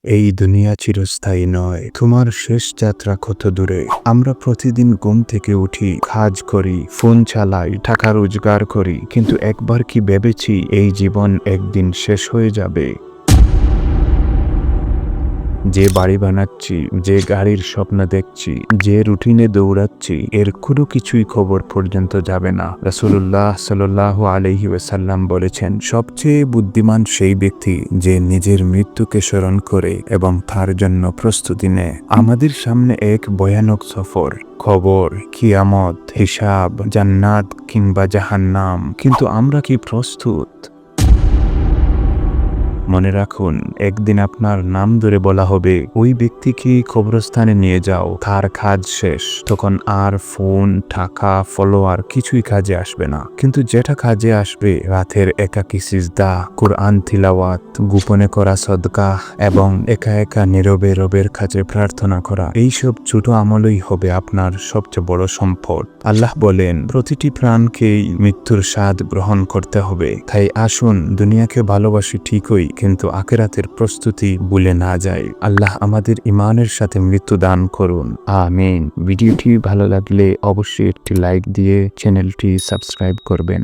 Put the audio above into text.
এই দুনিয়া চিরস্থায়ী নয়। তোমার শেষ যাত্রা কত দূরে? আমরা প্রতিদিন ঘুম থেকে উঠি, কাজ করি, ফোন চালাই, টাকা রোজগার করি, কিন্তু একবার কি ভেবেছি এই জীবন একদিন শেষ হয়ে যাবে? যে বাড়ি বানাচ্ছি, যে গাড়ির স্বপ্ন দেখছি, যে রুটিনে দৌড়াচ্ছি, এর কোনো কিছুই খবর পর্যন্ত যাবে না। রাসূলুল্লাহ সাল্লাল্লাহু আলাইহি ওয়াসাল্লাম বলেছেন, সবচেয়ে বুদ্ধিমান সেই ব্যক্তি যে নিজের মৃত্যুকে স্মরণ করে এবং তার জন্য প্রস্তুতি নেয়। আমাদের সামনে এক ভয়ানক সফর, খবর, কিয়ামত, হিসাব, জান্নাত কিংবা জাহান্নাম। কিন্তু আমরা কি প্রস্তুত? মনে রাখুন, একদিন আপনার নাম ধরে বলা হবে, ওই ব্যক্তিকে কবরস্থানে নিয়ে যাও, তার কাজ শেষ। তখন আর ফোন, টাকা, ফলোয়ার কিছুই কাজে আসবে না। কিন্তু যেটা কাজে আসবে, রাতের একাকী সিজদা, কুরআন তিলাওয়াত, গোপনে করা সদকা এবং একা একা নীরবে রবের কাছে প্রার্থনা করা। এইসব ছোট আমলই হবে আপনার সবচেয়ে বড় সম্পদ। আল্লাহ বলেন, প্রতিটি প্রাণকেই মৃত্যুর স্বাদ গ্রহণ করতে হবে। তাই আসুন, দুনিয়াকে ভালোবাসি ঠিকই, কিন্তু আখিরাতের প্রস্তুতি ভুলে না যায়। আল্লাহ আমাদের ঈমানের সাথে মৃত্যু দান করুন। আমিন। ভিডিওটি ভালো লাগলে অবশ্যই একটি লাইক দিয়ে চ্যানেলটি সাবস্ক্রাইব করবেন।